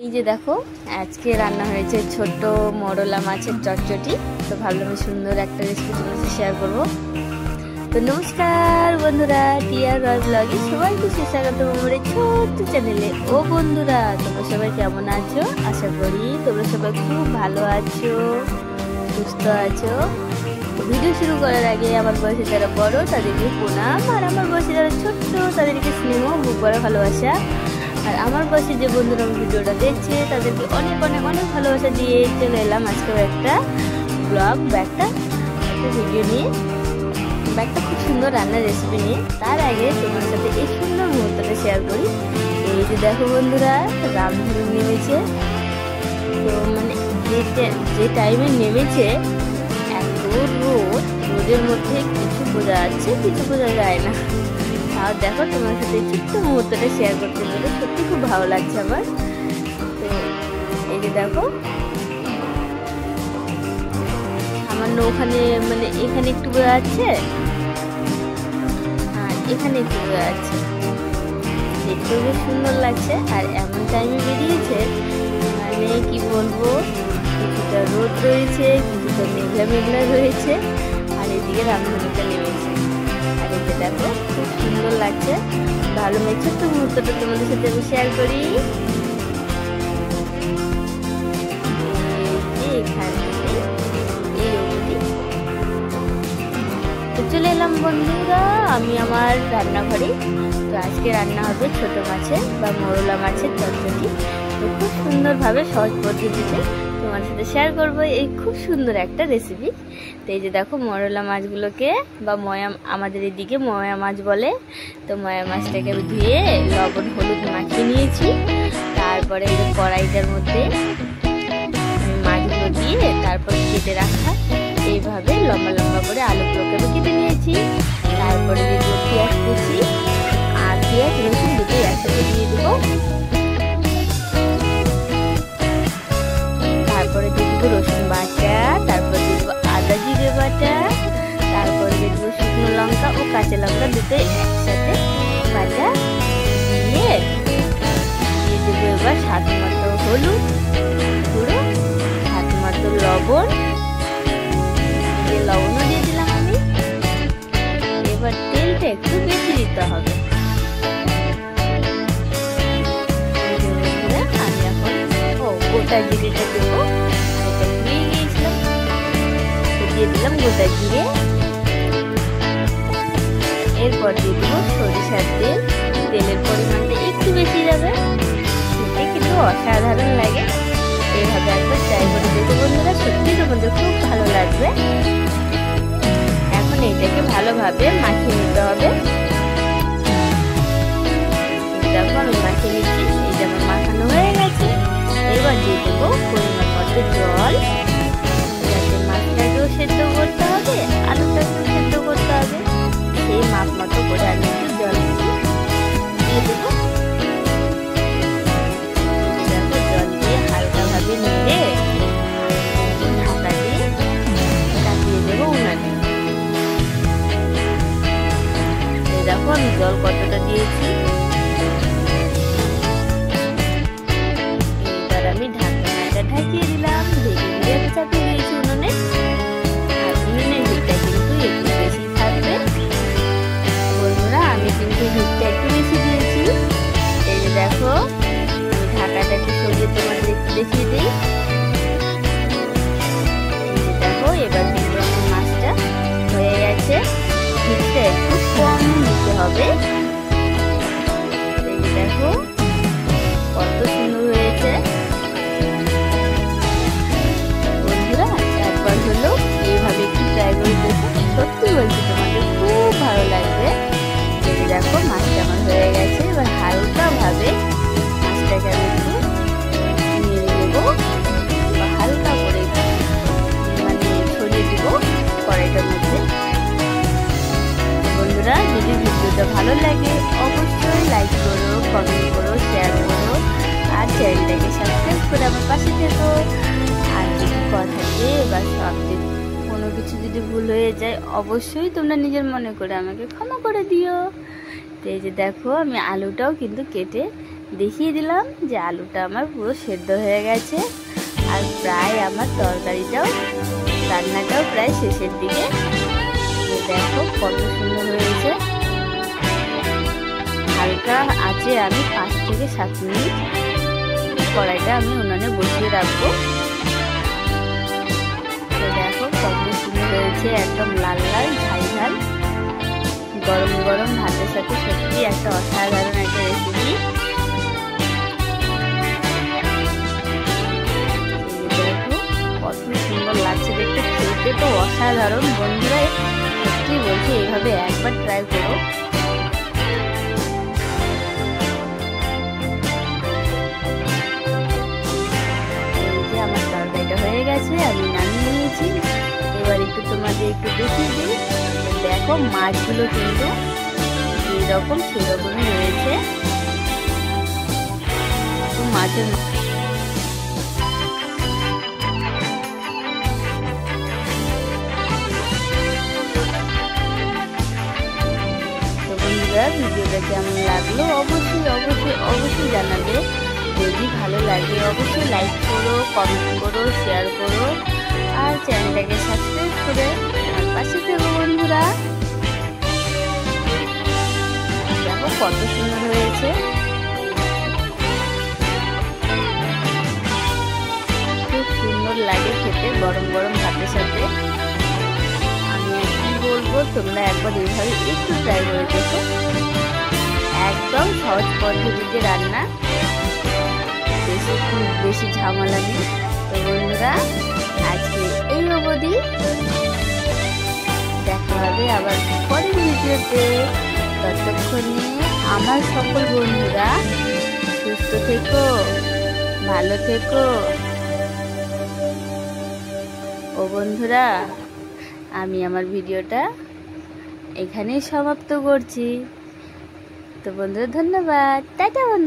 এই যে দেখো আজকে রান্না হয়েছে ছোট মরলা মাছের চটচটি। তো ভাবলাম সুন্দর একটা রেসিপি তোমার সাথে শেয়ার করব। তো নমস্কার বন্ধুরা, টিয়ার রয় ব্লগে সবাইকে স্বাগত আমার এই ছোট্ট চ্যানেলে। ও বন্ধুরা, তোমরা সবাই কেমন আছো? আশা করি তোমরা সবাই খুব ভালো আছো, সুস্থ আছো। ভিডিও শুরু করার আগে আমার বয়সে যারা বড় তাদেরকে প্রণাম, আর আমার বয়সে যারা ছোট্ট তাদেরকে স্নেহ বুক ভরা ভালোবাসা। আর আমার বয়সে যে বন্ধুরা ভিডিওটা দেখছে তাদেরকে অনেক অনেক অনেক ভালোবাসা দিয়ে চলে এলাম আজকেও একটা ব্লগ একটা ভিডিও নিয়ে, একটা খুব সুন্দর রান্নার রেসিপি নিয়ে। তার আগে তোমার সাথে এই সুন্দর মুহূর্তটা শেয়ার করি। এই যে দেখো বন্ধুরা, রামধনু নেমেছে। তো মানে যে টাইমে নেমেছে এত রোদের মধ্যে কিছু বোঝা যাচ্ছে, কিছু বোঝা যায় না। আর দেখো তোমার সাথে ছোট্ট মুহূর্তটা শেয়ার করতে পেরে সত্যি খুব ভালো লাগছে আমার। তো এই যে দেখো আমার ওখানে মানে এখানে একটু বোঝা যাচ্ছে, আর এখানে একটু বোঝা যাচ্ছে, দেখতেও বেশ সুন্দর লাগছে। আর এমন টাইমে বেরিয়েছে মানে কি বলবো, কিছুটা রোদ রয়েছে, কিছুটা মেঘলা মেঘলা রয়েছে, আর এদিকে রামধনুটা নেমেছে। আর এই যে দেখো খুব সুন্দর লাগছে, ভালো মেঘ। ছোট্ট মুহূর্তটা তোমাদের সাথে আমি শেয়ার করি। তো চলে এলাম বন্ধুরা আমি আমার রান্নাঘরে। তো আজকে রান্না হবে ছোট মাছের বা মরলা মাছের চটচটি। তো খুব সুন্দরভাবে সহজ পদ্ধতিতে তোমার সাথে শেয়ার করবো এই খুব সুন্দর একটা রেসিপি। তো এই যে দেখো মরলা মাছগুলোকে বা ময়া, আমাদের এদিকে ময়া মাছ বলে। তো ময়া মাছটাকে আমি ধুয়ে লবণ হলুদ মাখিয়ে নিয়েছি। তারপরে এই যে কড়াইটার মধ্যে আমি মাছগুলো দিয়ে তারপর কেটে রাখা এইভাবে লম্বা লম্বা করে আলুগুলোকে আমি কেটে নিয়েছি। তারপরে যেগুলো পেঁয়াজ কুচি আর পেঁয়াজ রসুন দুটোই একসাথে দিয়ে দেবো। তারপরে দিয়ে দেবো রসুন বাটা, তারপরে দিয়ে দেবো আদা জিরে বাটা, তারপরে দিয়ে দেবো শুকনো লঙ্কা ও কাঁচা লঙ্কা দুটোই একসাথে বাটা দিয়ে দেবো এবার স্বাদ মতো হলুদ গুঁড়ো, স্বাদ মতো লবণ, লবণও দিয়ে দিলাম আমি। এবার তেলটা একটু বেশি দিতে হবে। আমি এখন গোটা জিরেটা দেবো, এটা ভুলে গিয়েছিলাম। দিয়ে দিলাম গোটা জিরে, এরপর দিয়ে দেবো সরিষার তেল। তেলের পরিমাণটা একটু বেশি যাবে, খেতে কিন্তু অসাধারণ লাগে। এইভাবে একবার ট্রাই করে দেখো বন্ধুরা, সত্যি তোমাদের খুব ভালো লাগবে। এখন এটাকে ভালোভাবে মাখিয়ে নিতে হবে। দেখো আমি মাখিয়ে নিচ্ছি, এই যে আমার মাখানো হয়ে গেছে। এবার দিয়ে দেবো পরিমাণ মতো জল, যাতে মাছটাকেও সেদ্ধ করতে হবে, আলুটাকেও সেদ্ধ করতে হবে। সেই মাপ মতো করে আমি একটু জল দিয়ে দেবো। দেখো জল দিয়ে হালকাভাবে নিয়ে ঢাকা দিয়ে চাপিয়ে দেবো উনানে। দেখো আমি জল কতটা দিয়েছি। এবার আমি ঢাকনাটা ঢাকিয়ে দিলাম, ধীরে ধীরে চাপিয়ে দিয়েছি উনুনে। আর উনুনের হিটটা কিন্তু একটু বেশি থাকবে বন্ধুরা, আমি কিন্তু হিটটা একটু বেশি দিয়েছি। এই যে দেখো আমি ঢাকাটা একটু সরিয়ে তোমাদের একটু দেখিয়ে দিই। দেখো এবার কিন্তু আমার মাছটা হয়ে গেছে। হিটটা একটু কম দিতে হবে। এই যে দেখো কত সুন্দর হয়েছে বন্ধুরা, একবার হলো এইভাবে একটু ট্রাই করে দেখো, সত্যি বলছি তোমাদের খুব ভালো লাগবে। এই যে দেখো মাছটা আমার হয়ে গেছে। এবার হালকা ভাবে মাছটাকে আমি একটু নেড়ে দেবো বা হালকা করে মানে ছড়িয়ে দেবো কড়াইটার মধ্যে। বন্ধুরা যদি ভিডিওটা ভালো লাগে অবশ্যই লাইক করো, কমেন্ট করো, শেয়ার করো, আর চ্যানেলটাকে সাবস্ক্রাইব করে আমার পাশে থেকো। আর যদি কথাতে বা শব্দে কোনো কিছু যদি ভুল হয়ে যায় অবশ্যই তোমরা নিজের মনে করে আমাকে ক্ষমা করে দিও। তো এই যে দেখো আমি আলুটাও কিন্তু কেটে দেখিয়ে দিলাম যে আলুটা আমার পুরো সেদ্ধ হয়ে গেছে, আর প্রায় আমার তরকারিটাও রান্নাটাও প্রায় শেষের দিকে। দেখো কত সুন্দর হয়েছে। হালকা আছে আমি 5 থেকে 7 মিনিট কড়াইটা আমি উনানে বসিয়ে রাখবো। তো দেখো কত সুন্দর হয়েছে, একদম লাল লাল ঝাল ঝাল, গরম গরম ভাতের সাথে সত্যি একটা অসাধারণ একটা রেসিপি। দেখো কত সুন্দর লাগছে দেখতে, খেতে তো অসাধারণ। বন্ধুরা সত্যি বলছি এইভাবে একবার ট্রাই করো। আমার তরকারিটা হয়ে গেছে, আমি নামিয়ে নিয়েছি। এবার একটু তোমাদের একটু দেখিয়ে দিই। দেখো মাছগুলো কিন্তু যেরকম সেরকমই রয়েছে। মাছের বন্ধুরা ভিডিওটা কেমন লাগলো অবশ্যই অবশ্যই অবশ্যই জানাবে। যদি ভালো লাগে অবশ্যই লাইক করো, কমেন্ট করো, শেয়ার করো, আর চ্যানেলটাকে সাবস্ক্রাইব করে আমার পাশে থেকো বন্ধুরা। দেখো কত সুন্দর হয়েছে, খুব সুন্দর লাগে খেতে গরম গরম ভাতের সাথে। আমি কি বলবো, তোমরা একবার এইভাবে একটু ট্রাই করে দেখো। একদম সহজ পদ্ধতিতে রান্না, খুব বেশি ঝামেলা নেই। তো বন্ধুরা আজকে এই অবধি, দেখা হবে আবার পরের ভিডিওতে। ততক্ষণে আমার সকল বন্ধুরা সুস্থ থেকো, ভালো থেকো। ও বন্ধুরা আমি আমার ভিডিওটা এখানেই সমাপ্ত করছি। তো বন্ধুরা ধন্যবাদ, টাটা বন্ধুরা।